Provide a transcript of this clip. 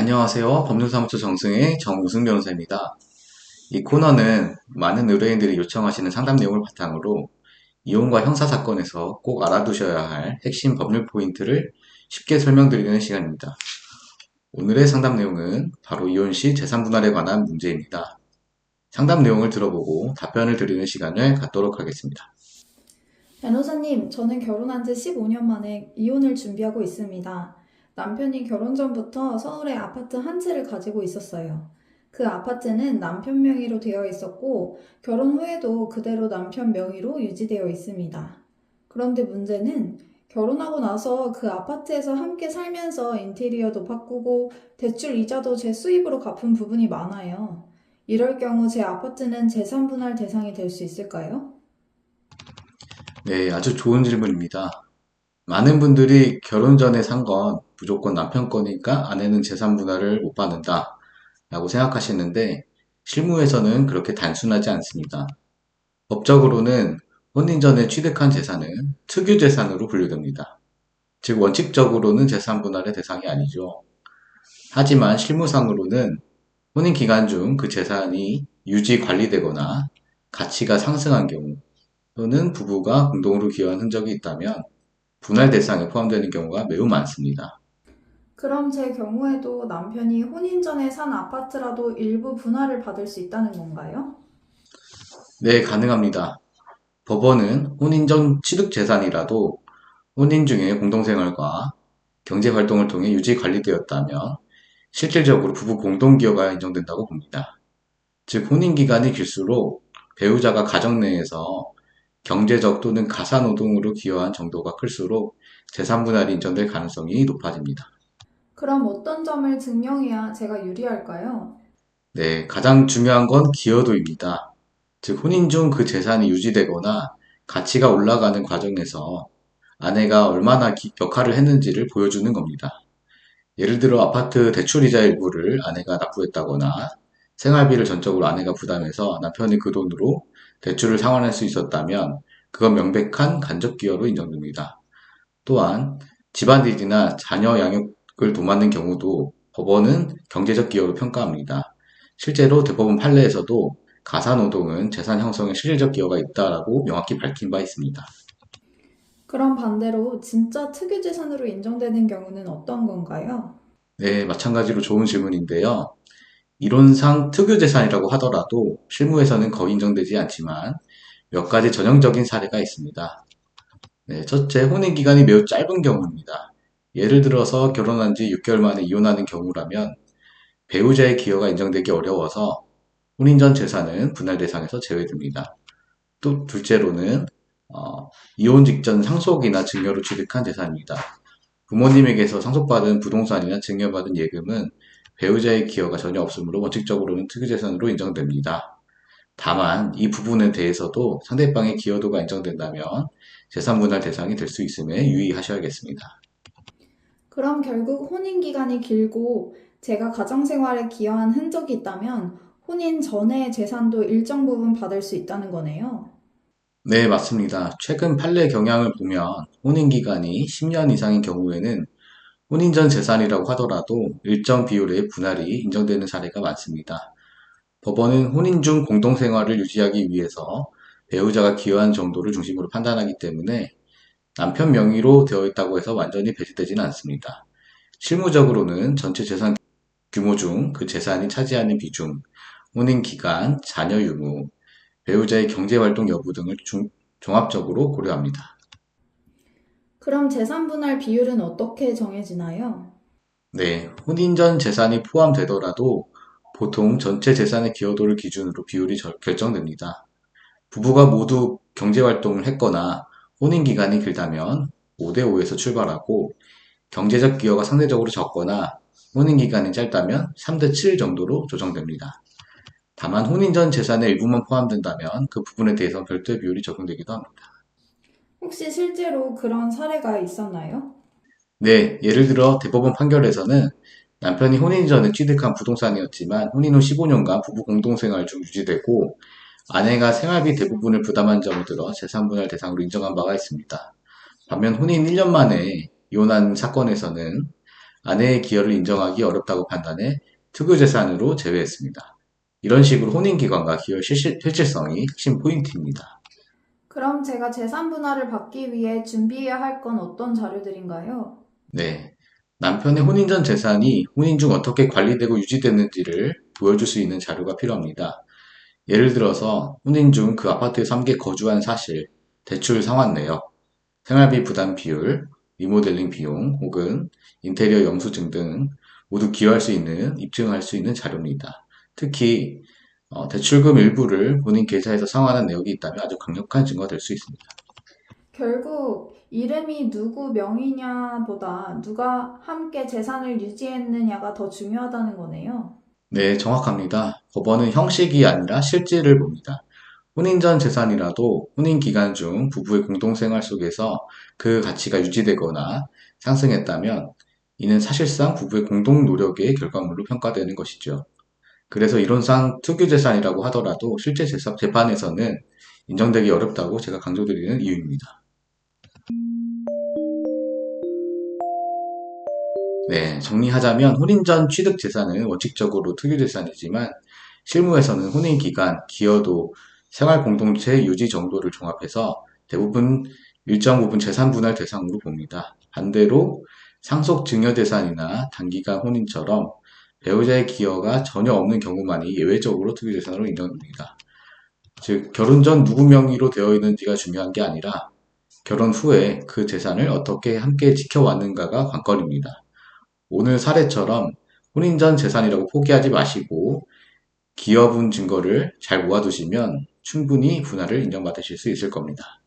안녕하세요. 법률사무소 정승의 정우승 변호사입니다. 이 코너는 많은 의뢰인들이 요청하시는 상담 내용을 바탕으로 이혼과 형사사건에서 꼭 알아두셔야 할 핵심 법률 포인트를 쉽게 설명드리는 시간입니다. 오늘의 상담 내용은 바로 이혼 시 재산 분할에 관한 문제입니다. 상담 내용을 들어보고 답변을 드리는 시간을 갖도록 하겠습니다. 변호사님, 저는 결혼한 지 15년 만에 이혼을 준비하고 있습니다. 남편이 결혼 전부터 서울에 아파트 한 채를 가지고 있었어요. 그 아파트는 남편 명의로 되어 있었고, 결혼 후에도 그대로 남편 명의로 유지되어 있습니다. 그런데 문제는 결혼하고 나서 그 아파트에서 함께 살면서 인테리어도 바꾸고, 대출 이자도 제 수입으로 갚은 부분이 많아요. 이럴 경우 제 아파트는 재산 분할 대상이 될 수 있을까요? 네, 아주 좋은 질문입니다. 많은 분들이 결혼 전에 산 건 무조건 남편 거니까 아내는 재산 분할을 못 받는다 라고 생각하시는데 실무에서는 그렇게 단순하지 않습니다. 법적으로는 혼인 전에 취득한 재산은 특유재산으로 분류됩니다. 즉 원칙적으로는 재산 분할의 대상이 아니죠. 하지만 실무상으로는 혼인 기간 중 그 재산이 유지 관리되거나 가치가 상승한 경우 또는 부부가 공동으로 기여한 흔적이 있다면 분할 대상에 포함되는 경우가 매우 많습니다. 그럼 제 경우에도 남편이 혼인 전에 산 아파트라도 일부 분할을 받을 수 있다는 건가요? 네, 가능합니다. 법원은 혼인 전 취득 재산이라도 혼인 중에 공동생활과 경제활동을 통해 유지 관리되었다면 실질적으로 부부 공동기여가 인정된다고 봅니다. 즉, 혼인 기간이 길수록 배우자가 가정 내에서 경제적 또는 가사노동으로 기여한 정도가 클수록 재산 분할이 인정될 가능성이 높아집니다. 그럼 어떤 점을 증명해야 제가 유리할까요? 네, 가장 중요한 건 기여도입니다. 즉, 혼인 중 그 재산이 유지되거나 가치가 올라가는 과정에서 아내가 얼마나 역할을 했는지를 보여주는 겁니다. 예를 들어 아파트 대출이자 일부를 아내가 납부했다거나 생활비를 전적으로 아내가 부담해서 남편이 그 돈으로 대출을 상환할 수 있었다면 그건 명백한 간접 기여로 인정됩니다. 또한 집안일이나 자녀 양육을 도맡는 경우도 법원은 경제적 기여로 평가합니다. 실제로 대법원 판례에서도 가사노동은 재산 형성에 실질적 기여가 있다라고 명확히 밝힌 바 있습니다. 그럼 반대로 진짜 특유재산으로 인정되는 경우는 어떤 건가요? 네, 마찬가지로 좋은 질문인데요. 이론상 특유재산이라고 하더라도 실무에서는 거의 인정되지 않지만 몇 가지 전형적인 사례가 있습니다. 네, 첫째, 혼인 기간이 매우 짧은 경우입니다. 예를 들어서 결혼한 지 6개월 만에 이혼하는 경우라면 배우자의 기여가 인정되기 어려워서 혼인 전 재산은 분할 대상에서 제외됩니다. 또 둘째로는 이혼 직전 상속이나 증여로 취득한 재산입니다. 부모님에게서 상속받은 부동산이나 증여받은 예금은 배우자의 기여가 전혀 없으므로 원칙적으로는 특유재산으로 인정됩니다. 다만 이 부분에 대해서도 상대방의 기여도가 인정된다면 재산분할 대상이 될 수 있음에 유의하셔야겠습니다. 그럼 결국 혼인 기간이 길고 제가 가정생활에 기여한 흔적이 있다면 혼인 전에 재산도 일정 부분 받을 수 있다는 거네요. 네, 맞습니다. 최근 판례 경향을 보면 혼인 기간이 10년 이상인 경우에는 혼인 전 재산이라고 하더라도 일정 비율의 분할이 인정되는 사례가 많습니다. 법원은 혼인 중 공동생활을 유지하기 위해서 배우자가 기여한 정도를 중심으로 판단하기 때문에 남편 명의로 되어 있다고 해서 완전히 배제되지는 않습니다. 실무적으로는 전체 재산 규모 중 그 재산이 차지하는 비중, 혼인 기간, 자녀 유무, 배우자의 경제활동 여부 등을 종합적으로 고려합니다. 그럼 재산 분할 비율은 어떻게 정해지나요? 네, 혼인 전 재산이 포함되더라도 보통 전체 재산의 기여도를 기준으로 비율이 결정됩니다. 부부가 모두 경제활동을 했거나 혼인 기간이 길다면 5대5에서 출발하고 경제적 기여가 상대적으로 적거나 혼인 기간이 짧다면 3대7 정도로 조정됩니다. 다만 혼인 전 재산의 일부만 포함된다면 그 부분에 대해서 별도의 비율이 적용되기도 합니다. 혹시 실제로 그런 사례가 있었나요? 네, 예를 들어 대법원 판결에서는 남편이 혼인 전에 취득한 부동산이었지만 혼인 후 15년간 부부 공동생활 중 유지되고 아내가 생활비 대부분을 부담한 점을 들어 재산분할 대상으로 인정한 바가 있습니다. 반면 혼인 1년 만에 이혼한 사건에서는 아내의 기여를 인정하기 어렵다고 판단해 특유재산으로 제외했습니다. 이런 식으로 혼인기간과 기여 실질성이 핵심 포인트입니다. 그럼 제가 재산 분할을 받기 위해 준비해야 할 건 어떤 자료들인가요? 네. 남편의 혼인 전 재산이 혼인 중 어떻게 관리되고 유지됐는지를 보여줄 수 있는 자료가 필요합니다. 예를 들어서 혼인 중 그 아파트에서 함께 거주한 사실, 대출 상환 내역, 생활비 부담 비율, 리모델링 비용 혹은 인테리어 영수증 등 모두 기여할 수 있는, 입증할 수 있는 자료입니다. 특히 대출금 일부를 본인 계좌에서 상환한 내역이 있다면 아주 강력한 증거가 될 수 있습니다. 결국 이름이 누구 명의냐보다 누가 함께 재산을 유지했느냐가 더 중요하다는 거네요. 네, 정확합니다. 법원은 형식이 아니라 실질을 봅니다. 혼인 전 재산이라도 혼인 기간 중 부부의 공동생활 속에서 그 가치가 유지되거나 상승했다면 이는 사실상 부부의 공동 노력의 결과물로 평가되는 것이죠. 그래서 이론상 특유재산이라고 하더라도 실제 재판에서는 인정되기 어렵다고 제가 강조드리는 이유입니다. 네, 정리하자면 혼인 전 취득 재산은 원칙적으로 특유재산이지만 실무에서는 혼인 기간, 기여도, 생활 공동체 유지 정도를 종합해서 대부분 일정 부분 재산 분할 대상으로 봅니다. 반대로 상속 증여 재산이나 단기간 혼인처럼 배우자의 기여가 전혀 없는 경우만이 예외적으로 특유재산으로 인정됩니다. 즉, 결혼 전 누구 명의로 되어 있는지가 중요한 게 아니라 결혼 후에 그 재산을 어떻게 함께 지켜왔는가가 관건입니다. 오늘 사례처럼 혼인 전 재산이라고 포기하지 마시고 기여분 증거를 잘 모아두시면 충분히 분할을 인정받으실 수 있을 겁니다.